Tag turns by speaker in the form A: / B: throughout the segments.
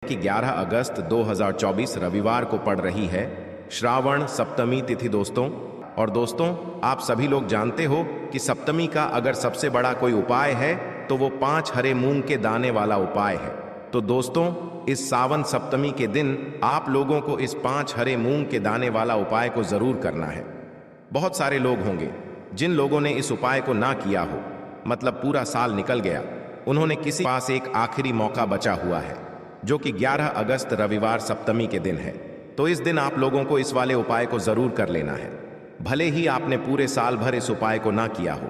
A: कि 11 अगस्त 2024 रविवार को पड़ रही है श्रावण सप्तमी तिथि दोस्तों। और दोस्तों, आप सभी लोग जानते हो कि सप्तमी का अगर सबसे बड़ा कोई उपाय है तो वो 5 हरे मूंग के दाने वाला उपाय है। तो दोस्तों, इस सावन सप्तमी के दिन आप लोगों को इस 5 हरे मूंग के दाने वाला उपाय को जरूर करना है। बहुत सारे लोग होंगे जिन लोगों ने इस उपाय को ना किया हो, मतलब पूरा साल निकल गया, उन्होंने किसी पास एक आखिरी मौका बचा हुआ है जो कि 11 अगस्त रविवार सप्तमी के दिन है। तो इस दिन आप लोगों को इस वाले उपाय को जरूर कर लेना है। भले ही आपने पूरे साल भर इस उपाय को ना किया हो,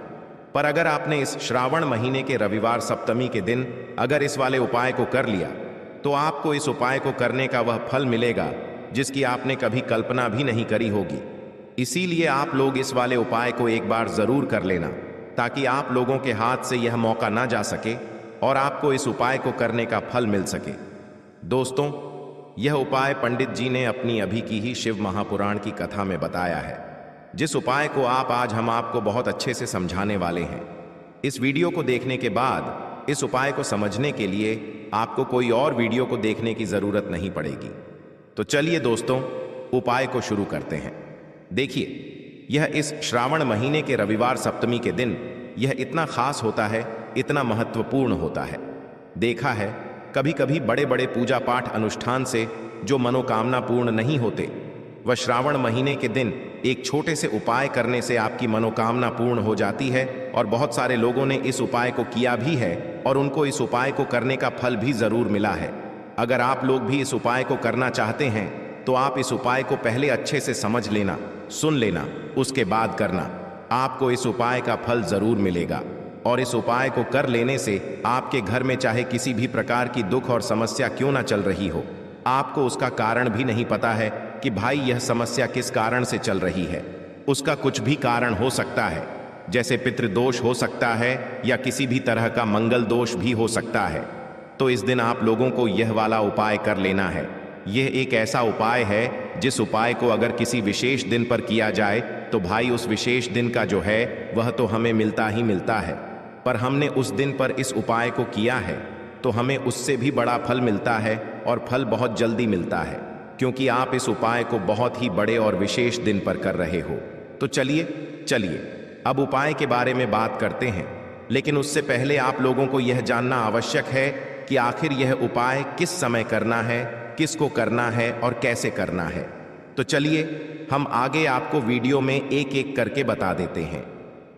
A: पर अगर आपने इस श्रावण महीने के रविवार सप्तमी के दिन अगर इस वाले उपाय को कर लिया तो आपको इस उपाय को करने का वह फल मिलेगा जिसकी आपने कभी कल्पना भी नहीं करी होगी। इसीलिए आप लोग इस वाले उपाय को एक बार जरूर कर लेना ताकि आप लोगों के हाथ से यह मौका ना जा सके और आपको इस उपाय को करने का फल मिल सके। दोस्तों, यह उपाय पंडित जी ने अपनी अभी की ही शिव महापुराण की कथा में बताया है, जिस उपाय को आज हम आपको बहुत अच्छे से समझाने वाले हैं। इस वीडियो को देखने के बाद इस उपाय को समझने के लिए आपको कोई और वीडियो को देखने की जरूरत नहीं पड़ेगी। तो चलिए दोस्तों, उपाय को शुरू करते हैं। देखिए, यह इस श्रावण महीने के रविवार सप्तमी के दिन यह इतना खास होता है, इतना महत्वपूर्ण होता है। देखा है कभी कभी बड़े बड़े पूजा पाठ अनुष्ठान से जो मनोकामना पूर्ण नहीं होते, वह श्रावण महीने के दिन एक छोटे से उपाय करने से आपकी मनोकामना पूर्ण हो जाती है। और बहुत सारे लोगों ने इस उपाय को किया भी है और उनको इस उपाय को करने का फल भी जरूर मिला है। अगर आप लोग भी इस उपाय को करना चाहते हैं तो आप इस उपाय को पहले अच्छे से समझ लेना, सुन लेना, उसके बाद करना। आपको इस उपाय का फल जरूर मिलेगा। और इस उपाय को कर लेने से आपके घर में चाहे किसी भी प्रकार की दुख और समस्या क्यों ना चल रही हो, आपको उसका कारण भी नहीं पता है कि भाई यह समस्या किस कारण से चल रही है। उसका कुछ भी कारण हो सकता है, जैसे पितृदोष हो सकता है या किसी भी तरह का मंगल दोष भी हो सकता है। तो इस दिन आप लोगों को यह वाला उपाय कर लेना है। यह एक ऐसा उपाय है जिस उपाय को अगर किसी विशेष दिन पर किया जाए तो भाई उस विशेष दिन का जो है वह तो हमें मिलता ही मिलता है, पर हमने उस दिन पर इस उपाय को किया है तो हमें उससे भी बड़ा फल मिलता है और फल बहुत जल्दी मिलता है, क्योंकि आप इस उपाय को बहुत ही बड़े और विशेष दिन पर कर रहे हो। तो चलिए अब उपाय के बारे में बात करते हैं। लेकिन उससे पहले आप लोगों को यह जानना आवश्यक है कि आखिर यह उपाय किस समय करना है, किसको करना है और कैसे करना है। तो चलिए हम आगे आपको वीडियो में एक एक करके बता देते हैं।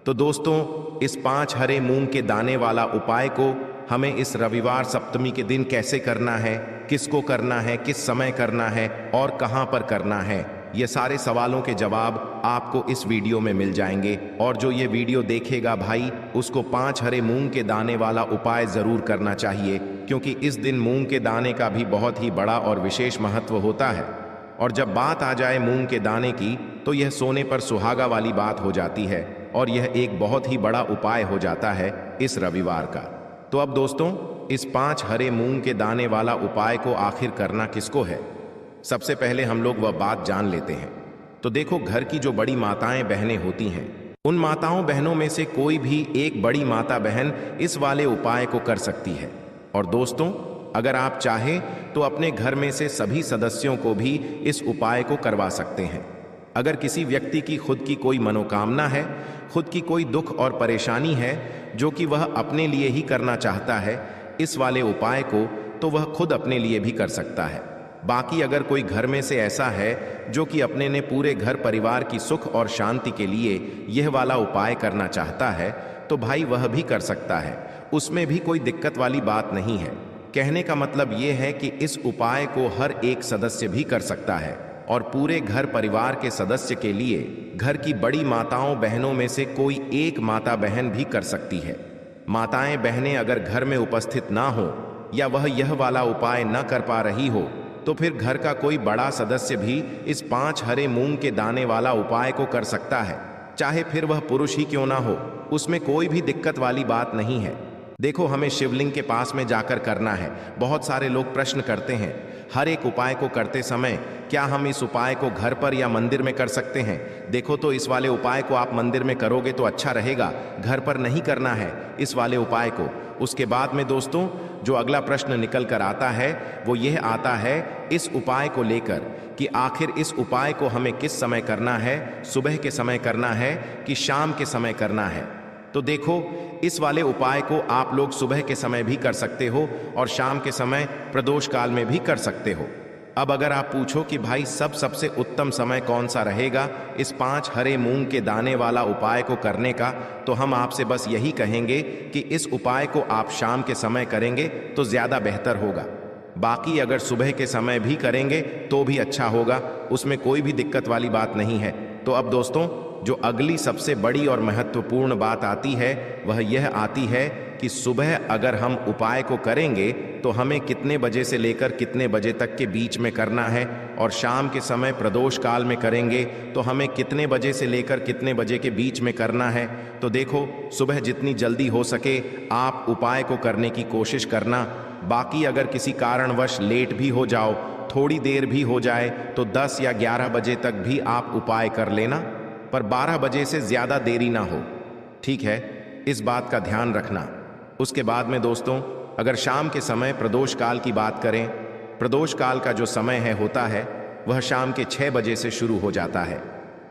A: तो दोस्तों, इस 5 हरे मूंग के दाने वाला उपाय को हमें इस रविवार सप्तमी के दिन कैसे करना है, किसको करना है, किस समय करना है और कहां पर करना है, ये सारे सवालों के जवाब आपको इस वीडियो में मिल जाएंगे। और जो ये वीडियो देखेगा भाई, उसको 5 हरे मूंग के दाने वाला उपाय जरूर करना चाहिए, क्योंकि इस दिन मूंग के दाने का भी बहुत ही बड़ा और विशेष महत्व होता है। और जब बात आ जाए मूंग के दाने की तो यह सोने पर सुहागा वाली बात हो जाती है और यह एक बहुत ही बड़ा उपाय हो जाता है इस रविवार का। तो अब दोस्तों, इस 5 हरे मूंग के दाने वाला उपाय को आखिर करना किसको है, सबसे पहले हम लोग वह बात जान लेते हैं। तो देखो, घर की जो बड़ी माताएं बहनें होती हैं, उन माताओं बहनों में से कोई भी एक बड़ी माता बहन इस वाले उपाय को कर सकती है। और दोस्तों, अगर आप चाहें तो अपने घर में से सभी सदस्यों को भी इस उपाय को करवा सकते हैं। अगर किसी व्यक्ति की खुद की कोई मनोकामना है, खुद की कोई दुख और परेशानी है जो कि वह अपने लिए ही करना चाहता है इस वाले उपाय को, तो वह खुद अपने लिए भी कर सकता है। बाकी अगर कोई घर में से ऐसा है जो कि अपने ने पूरे घर परिवार की सुख और शांति के लिए यह वाला उपाय करना चाहता है, तो भाई वह भी कर सकता है। उसमें भी कोई दिक्कत वाली बात नहीं है। कहने का मतलब यह है कि इस उपाय को हर एक सदस्य भी कर सकता है और पूरे घर परिवार के सदस्य के लिए घर की बड़ी माताओं बहनों में से कोई एक माता बहन भी कर सकती है। माताएं बहनें अगर घर में उपस्थित ना हो या वह यह वाला उपाय न कर पा रही हो, तो फिर घर का कोई बड़ा सदस्य भी इस 5 हरे मूंग के दाने वाला उपाय को कर सकता है, चाहे फिर वह पुरुष ही क्यों ना हो। उसमें कोई भी दिक्कत वाली बात नहीं है। देखो, हमें शिवलिंग के पास में जाकर करना है। बहुत सारे लोग प्रश्न करते हैं हर एक उपाय को करते समय, क्या हम इस उपाय को घर पर या मंदिर में कर सकते हैं। देखो, तो इस वाले उपाय को आप मंदिर में करोगे तो अच्छा रहेगा, घर पर नहीं करना है इस वाले उपाय को। उसके बाद में दोस्तों, जो अगला प्रश्न निकल कर आता है वो यह आता है इस उपाय को लेकर कि आखिर इस उपाय को हमें किस समय करना है, सुबह के समय करना है कि शाम के समय करना है। तो देखो, इस वाले उपाय को आप लोग सुबह के समय भी कर सकते हो और शाम के समय प्रदोष काल में भी कर सकते हो। अब अगर आप पूछो कि भाई सबसे उत्तम समय कौन सा रहेगा इस 5 हरे मूंग के दाने वाला उपाय को करने का, तो हम आपसे बस यही कहेंगे कि इस उपाय को आप शाम के समय करेंगे तो ज़्यादा बेहतर होगा। बाकी अगर सुबह के समय भी करेंगे तो भी अच्छा होगा, उसमें कोई भी दिक्कत वाली बात नहीं है। तो अब दोस्तों, जो अगली सबसे बड़ी और महत्वपूर्ण बात आती है वह यह आती है कि सुबह अगर हम उपाय को करेंगे तो हमें कितने बजे से लेकर कितने बजे तक के बीच में करना है, और शाम के समय प्रदोष काल में करेंगे तो हमें कितने बजे से लेकर कितने बजे के बीच में करना है। तो देखो, सुबह जितनी जल्दी हो सके आप उपाय को करने की कोशिश करना। बाकी अगर किसी कारणवश लेट भी हो जाओ, थोड़ी देर भी हो जाए, तो 10 या 11 बजे तक भी आप उपाय कर लेना, पर 12 बजे से ज़्यादा देरी ना हो, ठीक है? इस बात का ध्यान रखना। उसके बाद में दोस्तों, अगर शाम के समय प्रदोष काल की बात करें, प्रदोष काल का जो समय होता है वह शाम के 6 बजे से शुरू हो जाता है।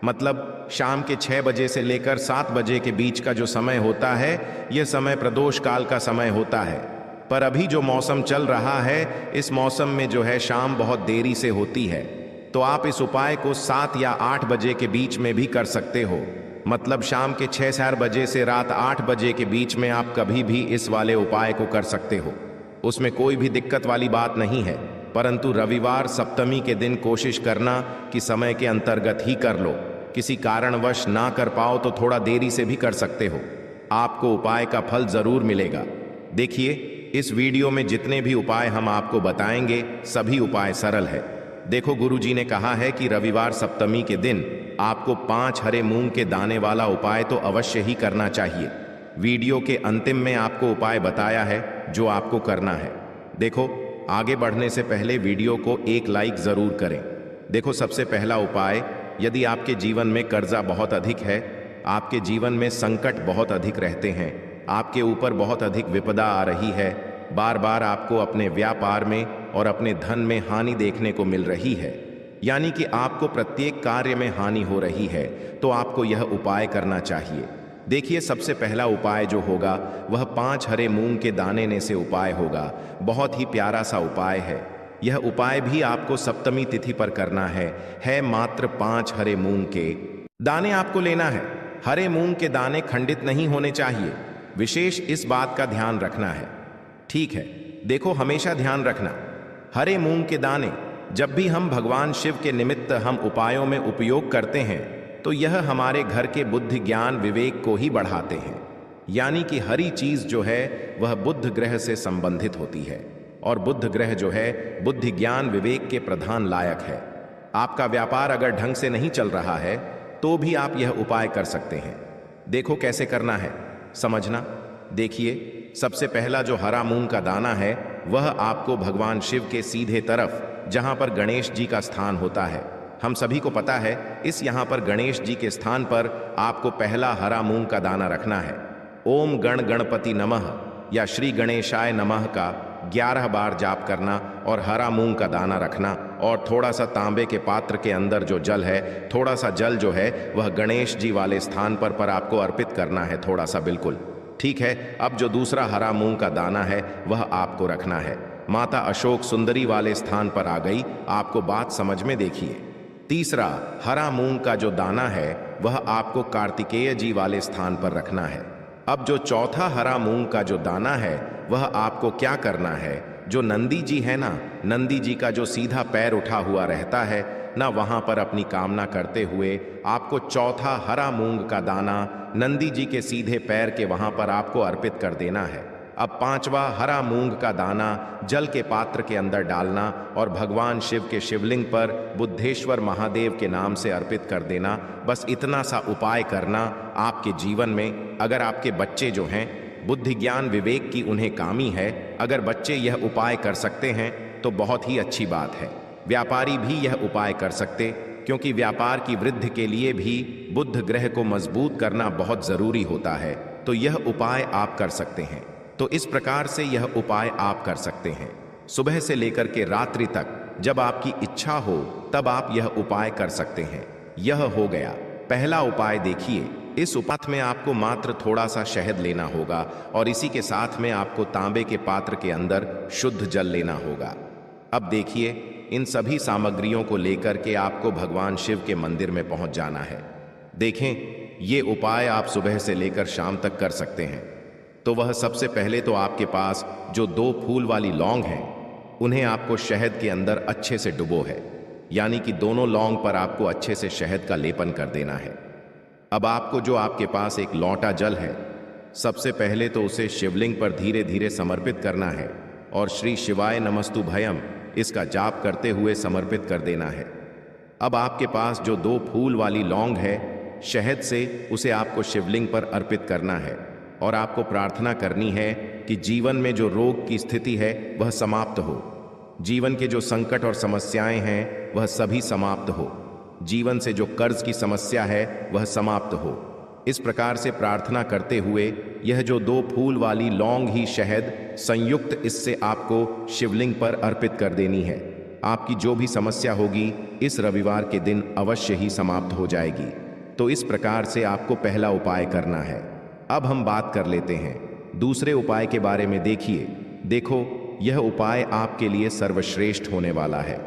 A: मतलब शाम के 6 बजे से लेकर 7 बजे के बीच का जो समय होता है यह समय प्रदोष काल का समय होता है। पर अभी जो मौसम चल रहा है, इस मौसम में जो है शाम बहुत देरी से होती है, तो आप इस उपाय को 7 या 8 बजे के बीच में भी कर सकते हो। मतलब शाम के 6-4 बजे से रात 8 बजे के बीच में आप कभी भी इस वाले उपाय को कर सकते हो, उसमें कोई भी दिक्कत वाली बात नहीं है। परंतु रविवार सप्तमी के दिन कोशिश करना कि समय के अंतर्गत ही कर लो। किसी कारणवश ना कर पाओ तो थोड़ा देरी से भी कर सकते हो, आपको उपाय का फल जरूर मिलेगा। देखिए, इस वीडियो में जितने भी उपाय हम आपको बताएंगे सभी उपाय सरल है। देखो, गुरुजी ने कहा है कि रविवार सप्तमी के दिन आपको 5 हरे मूंग के दाने वाला उपाय तो अवश्य ही करना चाहिए। वीडियो के अंतिम में आपको उपाय बताया है जो आपको करना है। देखो, आगे बढ़ने से पहले वीडियो को एक लाइक जरूर करें। देखो, सबसे पहला उपाय, यदि आपके जीवन में कर्जा बहुत अधिक है, आपके जीवन में संकट बहुत अधिक रहते हैं, आपके ऊपर बहुत अधिक विपदा आ रही है, बार बार आपको अपने व्यापार में और अपने धन में हानि देखने को मिल रही है, यानी कि आपको प्रत्येक कार्य में हानि हो रही है, तो आपको यह उपाय करना चाहिए। देखिए, सबसे पहला उपाय जो होगा वह 5 हरे मूंग के दाने ने से उपाय होगा। बहुत ही प्यारा सा उपाय है। यह उपाय भी आपको सप्तमी तिथि पर करना है मात्र 5 हरे मूंग के दाने आपको लेना है। हरे मूंग के दाने खंडित नहीं होने चाहिए, विशेष इस बात का ध्यान रखना है, ठीक है? देखो, हमेशा ध्यान रखना, हरे मूंग के दाने जब भी हम भगवान शिव के निमित्त हम उपायों में उपयोग करते हैं तो यह हमारे घर के बुद्धि ज्ञान विवेक को ही बढ़ाते हैं। यानी कि हरी चीज जो है वह बुध ग्रह से संबंधित होती है, और बुध ग्रह जो है बुद्धि ज्ञान विवेक के प्रधान लायक है। आपका व्यापार अगर ढंग से नहीं चल रहा है तो भी आप यह उपाय कर सकते हैं। देखो कैसे करना है, समझना। देखिए, सबसे पहला जो हरा मूंग का दाना है वह आपको भगवान शिव के सीधे तरफ, जहां पर गणेश जी का स्थान होता है, हम सभी को पता है, इस यहाँ पर गणेश जी के स्थान पर आपको पहला हरा मूंग का दाना रखना है। ओम गण गणपति नमः या श्री गणेशाय नमः का 11 बार जाप करना और हरा मूंग का दाना रखना, और थोड़ा सा तांबे के पात्र के अंदर जो जल है, थोड़ा सा जल जो है वह गणेश जी वाले स्थान पर आपको अर्पित करना है, थोड़ा सा, बिल्कुल ठीक है। अब जो दूसरा हरा मूंग का दाना है वह आपको रखना है माता अशोक सुंदरी वाले स्थान पर। आ गई आपको बात समझ में? देखिए, तीसरा हरा मूंग का जो दाना है वह आपको कार्तिकेय जी वाले स्थान पर रखना है। अब जो चौथा हरा मूंग का जो दाना है वह आपको क्या करना है, जो नंदी जी है ना, नंदी जी का जो सीधा पैर उठा हुआ रहता है ना, वहां पर अपनी कामना करते हुए आपको चौथा हरा मूंग का दाना नंदी जी के सीधे पैर के वहां पर आपको अर्पित कर देना है। अब पांचवा हरा मूंग का दाना जल के पात्र के अंदर डालना और भगवान शिव के शिवलिंग पर बुद्धेश्वर महादेव के नाम से अर्पित कर देना। बस इतना सा उपाय करना। आपके जीवन में अगर आपके बच्चे जो हैं बुद्धि ज्ञान विवेक की उन्हें कामी है, अगर बच्चे यह उपाय कर सकते हैं तो बहुत ही अच्छी बात है। व्यापारी भी यह उपाय कर सकते, क्योंकि व्यापार की वृद्धि के लिए भी बुध ग्रह को मजबूत करना बहुत जरूरी होता है, तो यह उपाय आप कर सकते हैं। तो इस प्रकार से यह उपाय आप कर सकते हैं। सुबह से लेकर के रात्रि तक जब आपकी इच्छा हो तब आप यह उपाय कर सकते हैं। यह हो गया पहला उपाय। देखिए, इस उपाय में आपको मात्र थोड़ा सा शहद लेना होगा और इसी के साथ में आपको तांबे के पात्र के अंदर शुद्ध जल लेना होगा। अब देखिए, इन सभी सामग्रियों को लेकर के आपको भगवान शिव के मंदिर में पहुंच जाना है। देखें, ये उपाय आप सुबह से लेकर शाम तक कर सकते हैं। तो वह सबसे पहले तो आपके पास जो 2 फूल वाली लौंग हैं, उन्हें आपको शहद के अंदर अच्छे से डुबो है, यानी कि दोनों लौंग पर आपको अच्छे से शहद का लेपन कर देना है। अब आपको जो आपके पास एक लौटा जल है, सबसे पहले तो उसे शिवलिंग पर धीरे धीरे समर्पित करना है और श्री शिवाय नमस्तुभयम इसका जाप करते हुए समर्पित कर देना है। अब आपके पास जो 2 फूल वाली लौंग है, शहद से उसे आपको शिवलिंग पर अर्पित करना है और आपको प्रार्थना करनी है कि जीवन में जो रोग की स्थिति है वह समाप्त हो, जीवन के जो संकट और समस्याएं हैं वह सभी समाप्त हो, जीवन से जो कर्ज की समस्या है वह समाप्त हो। इस प्रकार से प्रार्थना करते हुए यह जो 2 फूल वाली लौंग ही शहद संयुक्त इससे आपको शिवलिंग पर अर्पित कर देनी है। आपकी जो भी समस्या होगी इस रविवार के दिन अवश्य ही समाप्त हो जाएगी। तो इस प्रकार से आपको पहला उपाय करना है। अब हम बात कर लेते हैं दूसरे उपाय के बारे में। देखो, यह उपाय आपके लिए सर्वश्रेष्ठ होने वाला है।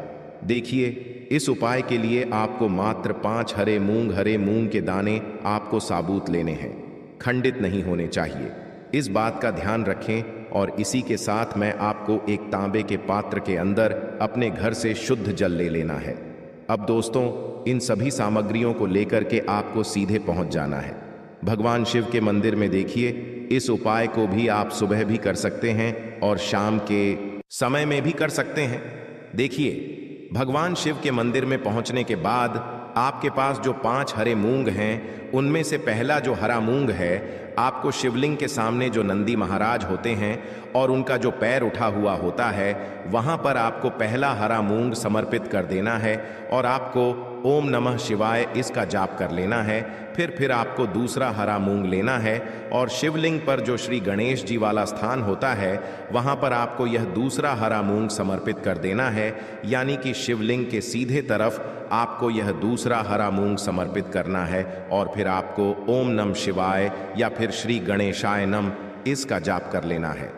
A: देखिए, इस उपाय के लिए आपको मात्र 5 हरे मूंग के दाने आपको साबुत लेने हैं, खंडित नहीं होने चाहिए। इस बात का ध्यान रखें और इसी के साथ मैं आपको एक तांबे के पात्र के अंदर अपने घर से शुद्ध जल ले लेना है। अब दोस्तों, इन सभी सामग्रियों को लेकर के आपको सीधे पहुंच जाना है भगवान शिव के मंदिर में। देखिए, इस उपाय को भी आप सुबह भी कर सकते हैं और शाम के समय में भी कर सकते हैं। देखिए, भगवान शिव के मंदिर में पहुंचने के बाद आपके पास जो 5 हरे मूंग हैं, उनमें से पहला जो हरा मूंग है, आपको शिवलिंग के सामने जो नंदी महाराज होते हैं और उनका जो पैर उठा हुआ होता है, वहां पर आपको पहला हरा मूंग समर्पित कर देना है और आपको ओम नमः शिवाय इसका जाप कर लेना है। फिर आपको दूसरा हरा मूंग लेना है और शिवलिंग पर जो श्री गणेश जी वाला स्थान होता है, वहां पर आपको यह दूसरा हरा मूंग समर्पित कर देना है, यानी कि शिवलिंग के सीधे तरफ आपको यह दूसरा हरा मूंग समर्पित करना है और फिर आपको ओम नमः शिवाय या फिर श्री गणेशाय नम इसका जाप कर लेना है।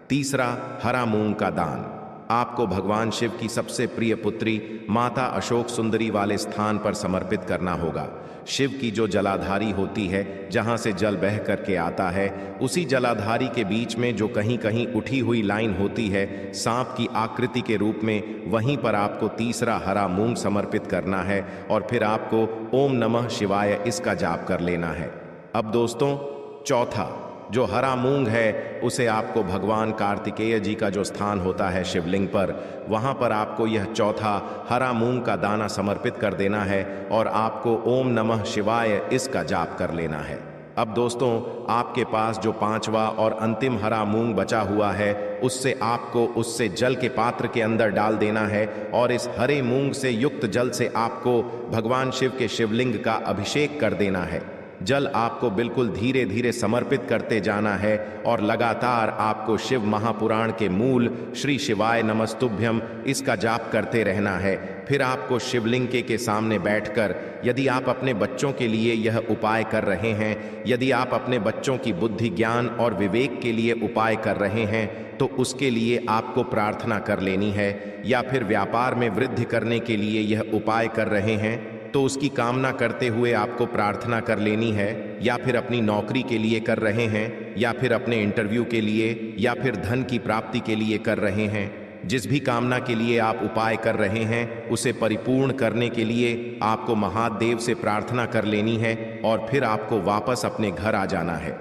A: तीसरा, हरा मूंग का दान आपको भगवान शिव की सबसे प्रिय पुत्री माता अशोक सुंदरी वाले स्थान पर समर्पित करना होगा। शिव की जो जलाधारी होती है, जहां से जल बह करके आता है, उसी जलाधारी के बीच में जो कहीं कहीं उठी हुई लाइन होती है सांप की आकृति के रूप में, वहीं पर आपको तीसरा हरा मूंग समर्पित करना है और फिर आपको ओम नमः शिवाय इसका जाप कर लेना है। अब दोस्तों, चौथा जो हरा मूंग है, उसे आपको भगवान कार्तिकेय जी का जो स्थान होता है शिवलिंग पर, वहां पर आपको यह चौथा हरा मूंग का दाना समर्पित कर देना है और आपको ओम नमः शिवाय इसका जाप कर लेना है। अब दोस्तों, आपके पास जो 5वां और अंतिम हरा मूंग बचा हुआ है, उससे आपको उससे जल के पात्र के अंदर डाल देना है और इस हरे मूंग से युक्त जल से आपको भगवान शिव के शिवलिंग का अभिषेक कर देना है। जल आपको बिल्कुल धीरे धीरे समर्पित करते जाना है और लगातार आपको शिव महापुराण के मूल श्री शिवाय नमस्तुभ्यम इसका जाप करते रहना है। फिर आपको शिवलिंग के सामने बैठकर, यदि आप अपने बच्चों के लिए यह उपाय कर रहे हैं, यदि आप अपने बच्चों की बुद्धि ज्ञान और विवेक के लिए उपाय कर रहे हैं, तो उसके लिए आपको प्रार्थना कर लेनी है। या फिर व्यापार में वृद्धि करने के लिए यह उपाय कर रहे हैं, तो उसकी कामना करते हुए आपको प्रार्थना कर लेनी है। या फिर अपनी नौकरी के लिए कर रहे हैं, या फिर अपने इंटरव्यू के लिए, या फिर धन की प्राप्ति के लिए कर रहे हैं, जिस भी कामना के लिए आप उपाय कर रहे हैं, उसे परिपूर्ण करने के लिए आपको महादेव से प्रार्थना कर लेनी है और फिर आपको वापस अपने घर आ जाना है।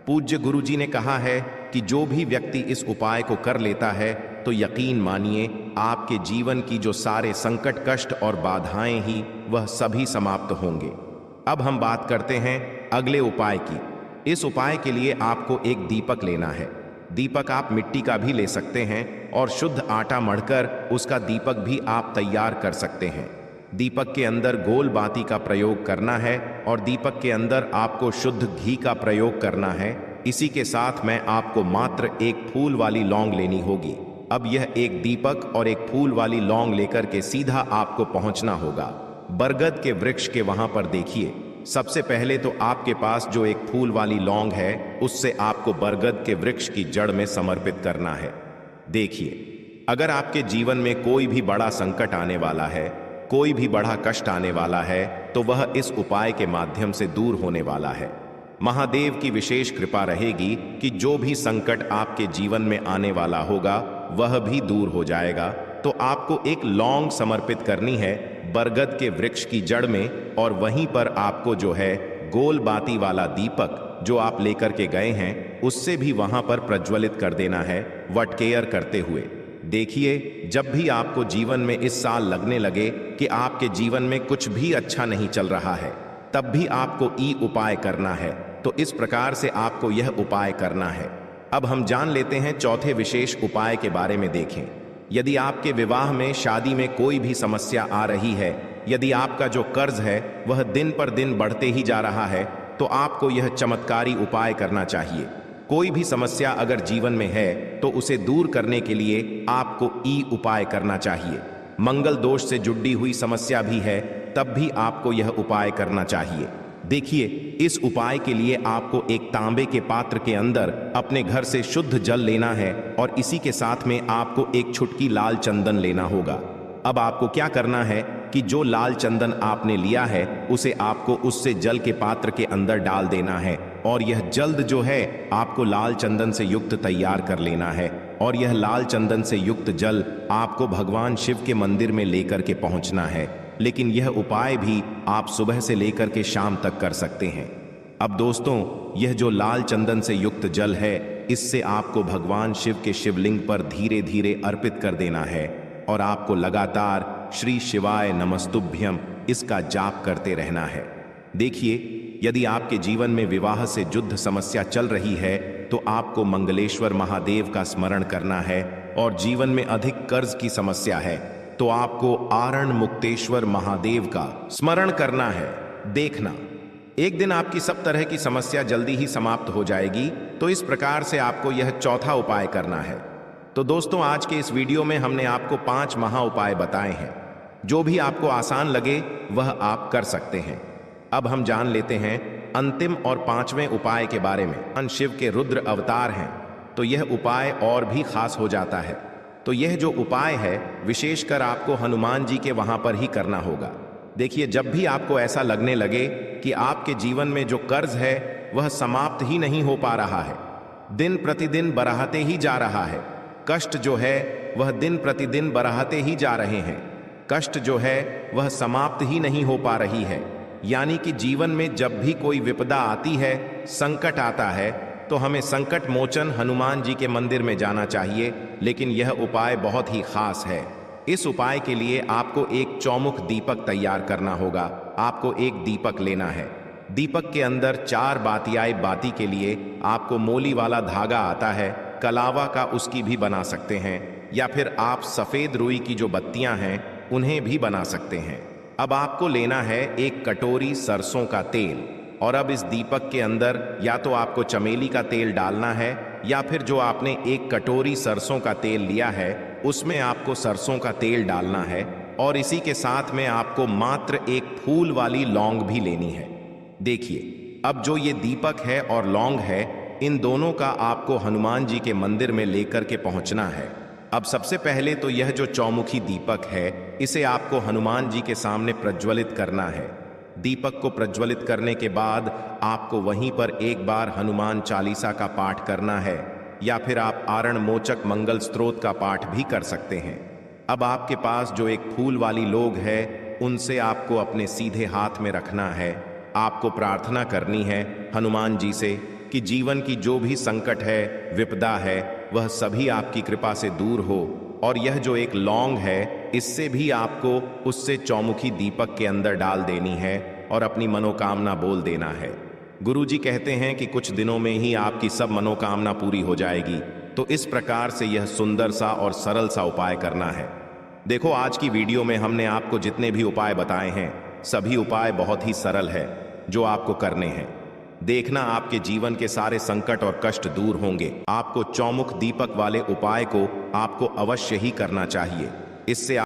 A: पूज्य गुरु जी ने कहा है कि जो भी व्यक्ति इस उपाय को कर लेता है, तो यकीन मानिए आपके जीवन की जो सारे संकट, कष्ट और बाधाएं ही वह सभी समाप्त होंगे। अब हम बात करते हैं अगले उपाय की। इस उपाय के लिए आपको एक दीपक लेना है। दीपक आप मिट्टी का भी ले सकते हैं और शुद्ध आटा मढ़कर उसका दीपक भी आप तैयार कर सकते हैं। दीपक के अंदर गोल बाती का प्रयोग करना है और दीपक के अंदर आपको शुद्ध घी का प्रयोग करना है इसी के साथ में आपको मात्र एक फूल वाली लौंग लेनी होगी। अब यह एक दीपक और एक फूल वाली लौंग लेकर के सीधा आपको पहुंचना होगा बरगद के वृक्ष के वहां पर। देखिए, सबसे पहले तो आपके पास जो एक फूल वाली लौंग है उससे आपको बरगद के वृक्ष की जड़ में समर्पित करना है। देखिए, अगर आपके जीवन में कोई भी बड़ा संकट आने वाला है, कोई भी बड़ा कष्ट आने वाला है, तो वह इस उपाय के माध्यम से दूर होने वाला है। महादेव की विशेष कृपा रहेगी कि जो भी संकट आपके जीवन में आने वाला होगा वह भी दूर हो जाएगा। तो आपको एक लौंग समर्पित करनी है बरगद के वृक्ष की जड़ में, और वहीं पर आपको जो है गोल बाती वाला दीपक जो आप लेकर के गए हैं उससे भी वहां पर प्रज्वलित कर देना है वटकेयर करते हुए। देखिए, जब भी आपको जीवन में इस साल लगने लगे कि आपके जीवन में कुछ भी अच्छा नहीं चल रहा है, तब भी आपको ई उपाय करना है। तो इस प्रकार से आपको यह उपाय करना है। अब हम जान लेते हैं चौथे विशेष उपाय के बारे में। देखें, यदि आपके विवाह में, शादी में कोई भी समस्या आ रही है, यदि आपका जो कर्ज है वह दिन पर दिन बढ़ते ही जा रहा है, तो आपको यह चमत्कारी उपाय करना चाहिए। कोई भी समस्या अगर जीवन में है तो उसे दूर करने के लिए आपको ई उपाय करना चाहिए। मंगल दोष से जुड़ी हुई समस्या भी है तब भी आपको यह उपाय करना चाहिए। देखिए, इस उपाय के लिए आपको एक तांबे के पात्र के अंदर अपने घर से शुद्ध जल लेना है और इसी के साथ में आपको एक चुटकी लाल चंदन लेना होगा। अब आपको क्या करना है कि जो लाल चंदन आपने लिया है उसे आपको उससे जल के पात्र के अंदर डाल देना है, और यह जल्द जो है आपको लाल चंदन से युक्त तैयार कर लेना है। और यह लाल चंदन से युक्त जल आपको भगवान शिव के मंदिर में लेकर के पहुंचना है। लेकिन यह उपाय भी आप सुबह से लेकर के शाम तक कर सकते हैं। अब दोस्तों, यह जो लाल चंदन से युक्त जल है, इससे आपको भगवान शिव के शिवलिंग पर धीरे धीरे अर्पित कर देना है, और आपको लगातार श्री शिवाय नमस्तुभ्यम इसका जाप करते रहना है। देखिए, यदि आपके जीवन में विवाह से जुद्ध समस्या चल रही है तो आपको मंगलेश्वर महादेव का स्मरण करना है, और जीवन में अधिक कर्ज की समस्या है तो आपको आरण मुक्तेश्वर महादेव का स्मरण करना है। देखना, एक दिन आपकी सब तरह की समस्या जल्दी ही समाप्त हो जाएगी। तो इस प्रकार से आपको यह चौथा उपाय करना है। तो दोस्तों, आज के इस वीडियो में हमने आपको 5 महा उपाय बताए हैं। जो भी आपको आसान लगे वह आप कर सकते हैं। अब हम जान लेते हैं अंतिम और 5वें उपाय के बारे में। भगवान शिव के रुद्र अवतार हैं तो यह उपाय और भी खास हो जाता है। तो यह जो उपाय है विशेषकर आपको हनुमान जी के वहां पर ही करना होगा। देखिए, जब भी आपको ऐसा लगने लगे कि आपके जीवन में जो कर्ज है वह समाप्त ही नहीं हो पा रहा है, दिन प्रतिदिन बढ़ाते ही जा रहा है, कष्ट जो है वह दिन प्रतिदिन बढ़ाते ही जा रहे हैं, कष्ट जो है वह समाप्त ही नहीं हो पा रही है, यानी कि जीवन में जब भी कोई विपदा आती है, संकट आता है, तो हमें संकट मोचन हनुमान जी के मंदिर में जाना चाहिए। लेकिन यह उपाय बहुत ही खास है। इस उपाय के लिए आपको एक चौमुख दीपक तैयार करना होगा। आपको एक दीपक लेना है। दीपक के अंदर 4 बातियाए बाती के लिए आपको मोली वाला धागा आता है, कलावा का उसकी भी बना सकते हैं, या फिर आप सफेद रुई की जो बत्तियां हैं उन्हें भी बना सकते हैं। अब आपको लेना है एक कटोरी सरसों का तेल, और अब इस दीपक के अंदर या तो आपको चमेली का तेल डालना है, या फिर जो आपने एक कटोरी सरसों का तेल लिया है उसमें आपको सरसों का तेल डालना है, और इसी के साथ में आपको मात्र एक फूल वाली लौंग भी लेनी है। देखिए, अब जो ये दीपक है और लौंग है, इन दोनों का आपको हनुमान जी के मंदिर में लेकर के पहुंचना है। अब सबसे पहले तो यह जो चौमुखी दीपक है इसे आपको हनुमान जी के सामने प्रज्वलित करना है। दीपक को प्रज्वलित करने के बाद आपको वहीं पर एक बार हनुमान चालीसा का पाठ करना है, या फिर आप आरण मोचक मंगल स्तोत्र का पाठ भी कर सकते हैं। अब आपके पास जो एक फूल वाली लौंग है उनसे आपको अपने सीधे हाथ में रखना है। आपको प्रार्थना करनी है हनुमान जी से कि जीवन की जो भी संकट है, विपदा है, वह सभी आपकी कृपा से दूर हो। और यह जो एक लौंग है इससे भी आपको उससे चौमुखी दीपक के अंदर डाल देनी है और अपनी मनोकामना बोल देना है। गुरुजी कहते हैं कि कुछ दिनों में ही आपकी सब मनोकामना पूरी हो जाएगी। तो इस प्रकार से यह सुंदर सा और सरल सा उपाय करना है। देखो, आज की वीडियो में हमने आपको जितने भी उपाय बताए हैं सभी उपाय बहुत ही सरल है जो आपको करने हैं। देखना आपके जीवन के सारे संकट और कष्ट दूर होंगे। आपको चौमुख दीपक वाले उपाय को आपको अवश्य ही करना चाहिए। इससे